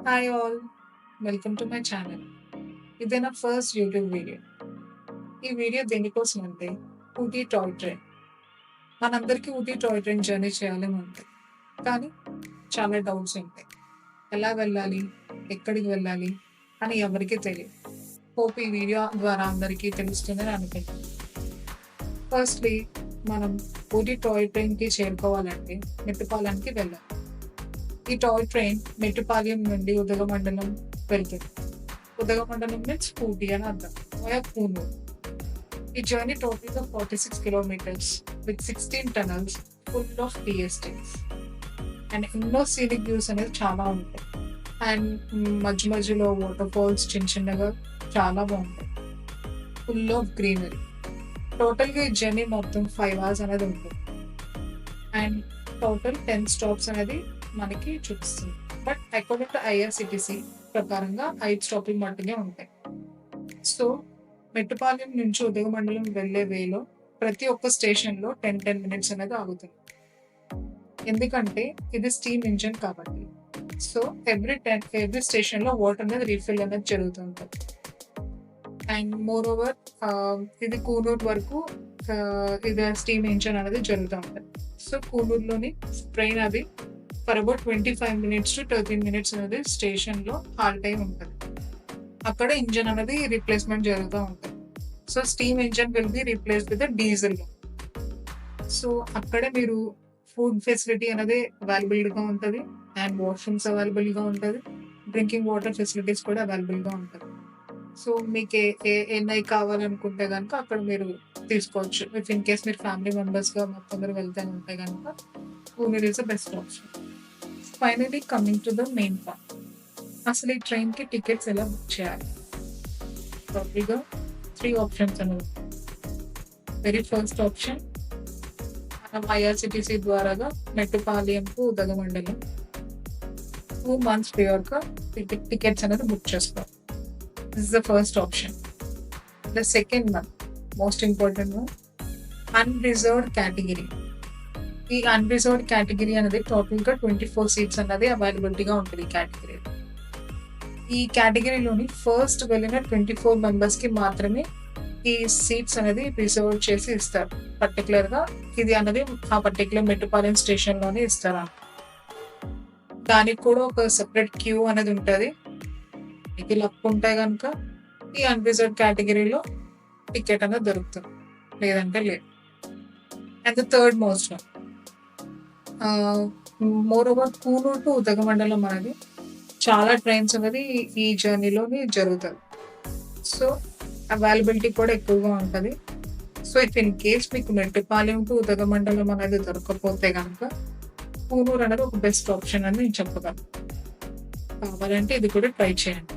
Hi all, welcome to my channel. ఇదే నా first YouTube video. ఈ వీడియో దేనికోసం అంటే ఊటీ టాయ్ ట్రైన్. మనందరికీ ఊటీ టాయ్ ట్రైన్ జర్నీ చేయాలని ఉంటుంది, కానీ చాలా డౌట్స్ ఉంటాయి. ఎలా వెళ్ళాలి, ఎక్కడికి వెళ్ళాలి అని ఎవరికీ తెలియదు. హోప్ ఈ వీడియో ద్వారా అందరికీ తెలుస్తుందని అనుకుంటున్నాను. ఫస్ట్లీ మనం ఊటీ టాయ్ ట్రైన్కి చేరుకోవాలంటే మెట్టుపాలెంకి వెళ్ళాలి. ఈ టాయ్ ట్రైన్ మెట్టుపాలెం నుండి ఉదగమండలం వెళ్తుంది. ఉదగమండలం మీన్స్ ఊటీ అని అర్థం, వయా కూనూర్. ఈ జర్నీ టోటల్‌గా 46 kilometres with 16 tunnels full of tea estates. And ఎన్నో సీనిక్ వ్యూస్ అనేది చాలా ఉంటాయి. అండ్ మధ్య మధ్యలో వాటర్ ఫాల్స్ చిన్న చిన్నగా చాలా బాగుంటాయి. Full of greenery. టోటల్‌గా ఈ జర్నీ మొత్తం 5 అవర్స్ అనేది ఉంటుంది. అండ్ టోటల్ 10 స్టాప్స్ అనేది మనకి చూపిస్తుంది. బట్ అకార్డింగ్ టు ఐఆర్సిటిసి ప్రకారంగా 5 స్టాపులు మట్టుకే ఉంటాయి. సో మెట్టుపాలెం నుంచి ఉదగమండలం వెళ్ళే వేలో ప్రతి ఒక్క స్టేషన్‌లో 10 మినిట్స్ అనేది ఆగుతుంది. ఎందుకంటే ఇది స్టీమ్ ఇంజిన్ కాబట్టి. సో ఎవ్రీ స్టేషన్‌లో వాటర్ అనేది రీఫిల్ అనేది జరుగుతూ ఉంటది. అండ్ మోర్ ఓవర్ ఇది కూనూర్ వరకు ఇది స్టీమ్ ఇంజిన్ అనేది జరుగుతూ ఉంటది. సో కూనూరులోని ట్రైన్ అది for about 25 minutes to 13 minutes అనేది స్టేషన్‌లో హాల్ట్ అయి ఉంటది. అక్కడ ఇంజిన్ అనేది రీప్లేస్‌మెంట్ జరుగుతూ ఉంటది. So steam engine will be replaced with diesel. So అక్కడే మీరు ఫుడ్ ఫెసిలిటీ అనేది అవైలబుల్‌గా ఉంటది. అండ్ వాష్‌రూమ్స్ అవైలబుల్‌గా ఉంటది. డ్రింకింగ్ వాటర్ ఫెసిలిటీస్ కూడా అవైలబుల్‌గా ఉంటది. సో మీకు ఎన్ని కావాలనుకుంటే గనుక అక్కడ మీరు తీసుకోవచ్చు. ఇఫ్ ఇన్ కేస్ మీరు ఫ్యామిలీ మెంబర్స్‌గా మొత్తం అందరూ వెళ్తానంటే గనుక Coonoor is the best option. Finally coming to the main part. అసలు ఈ ట్రైన్‌కి టికెట్స్ ఎలా బుక్ చేయాలి? టోటల్‌గా 3 ఆప్షన్స్ అనేవి. వెరీ ఫస్ట్ ఆప్షన్ మనం ఐఆర్‌సిటిసి ద్వారాగా మెట్టుపాలెం టు ఉదగమండలం 2 మంత్స్ ప్రియర్‌గా టికెట్స్ అనేది బుక్ చేసుకోవాలి. This is the first option. The second one, most important one, unreserved category. ఈ అన్‌రిజర్వ్డ్ కేటగిరీ అనేది టోటల్‌గా 24 సీట్స్ అన్నది అవైలబిలిటీగా ఉంటుంది ఈ కేటగిరీలో. ఈ కేటగిరీలోని ఫస్ట్ వెళ్ళిన 24 మెంబర్స్‌కి మాత్రమే ఈ సీట్స్ అనేది రిజర్వ్ చేసి ఇస్తారు. పర్టిక్యులర్‌గా ఇది అన్నది ఆ పర్టిక్యులర్ మెట్టుపాలెం స్టేషన్‌లోనే ఇస్తారు. దానికి కూడా ఒక సెపరేట్ క్యూ అనేది ఉంటది. మీకు లక్ ఉంటే గనుక ఈ అన్‌రిజర్వ్డ్ కేటగిరీలో టికెట్ అనేది దొరుకుతుంది. లేదంటే లేదు. And the third most one, moreover Coonoor to Udhagamandalam అనేది చాలా ట్రైన్స్ అనేది ఈ జర్నీలోని జరుగుతది. సో అవైలబిలిటీ కూడా ఎక్కువగా ఉంటది. సో ఇఫ్ ఇన్ కేస్ మీకు మెట్టుపాలెం టు ఉదగమండలం అనేది దొరకకపోతే గనుక కూనూర్ అనేది ఒక బెస్ట్ ఆప్షన్ అని నేను చెప్పగలను. కావాలంటే ఇది కూడా ట్రై చేయండి.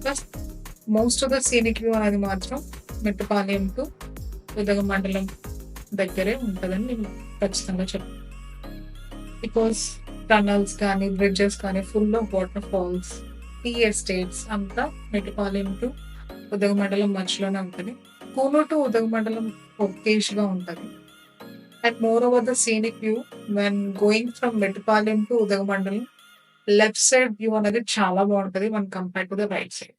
Plus most of the scenic view అనేది మాత్రం మెట్టుపాలెం టు ఉదగమండలం దగ్గరే ఉంటదని నేను ఖచ్చితంగా చెప్తాను. బికాస్ టనల్స్ కానీ, బ్రిడ్జెస్ కానీ full of waterfalls, tea estates అంతా మెట్టుపాలెం టు ఉదగమండలం మధ్యలోనే ఉంటది. కూనూర్ టు ఉదగమండలం ఒకేష్‌గా ఉంటది. And moreover the scenic view when going from Mettupalayam to Udhagamandalam left side view అనేది చాలా బాగుంటది when compared to the right side.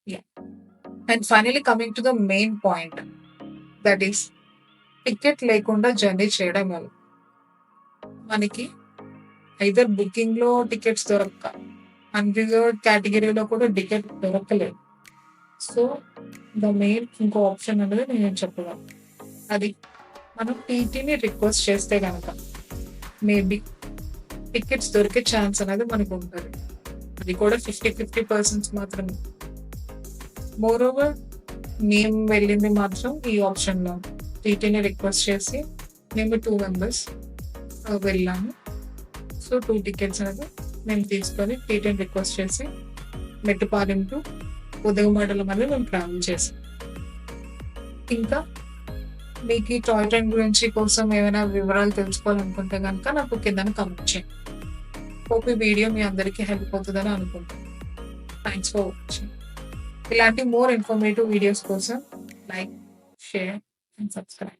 Yeah! And finally coming to the main point, that is ticket లేకుండా journey చేయడం ఎలా? మనకి either బుకింగ్‌లో tickets దొరక్క, unreserved కేటగిరీలో కూడా టికెట్ దొరకలేదు. సో ద మెయిన్ ఇంకో ఆప్షన్ అనేది నేను చెప్పగలను. అది మనం టీటీని రిక్వెస్ట్ చేస్తే గనక మేబీ టికెట్స్ దొరికే ఛాన్స్ అనేది మనకు ఉంటది. అది కూడా 50% మాత్రమే. మోర్ ఓవర్ మేము వెళ్ళింది మాత్రం ఈ ఆప్షన్‌లో. టీటీని రిక్వెస్ట్ చేసి మేము 2 మెంబర్స్ వెళ్ళాము. సో 2 టికెట్స్ అనేది మేము తీసుకొని టీటీని రిక్వెస్ట్ చేసి మెట్టుపాలెం టు ఉదగమండలం అనేది మేము ట్రావెల్ చేసాం. ఇంకా మీకు ఈ టాయ్ ట్రైన్ గురించి కోసం ఏమైనా వివరాలు తెలుసుకోవాలనుకుంటే గనుక నాకు కిందన కామెంట్ చేయండి. హోప్ ఈ వీడియో మీ అందరికీ హెల్ప్ అవుతుందని అనుకుంటున్నాను. Thanks for watching. ఇలాంటి మోర్ ఇన్ఫర్మేటివ్ వీడియోస్ కోసం లైక్, షేర్ అండ్ సబ్స్క్రైబ్.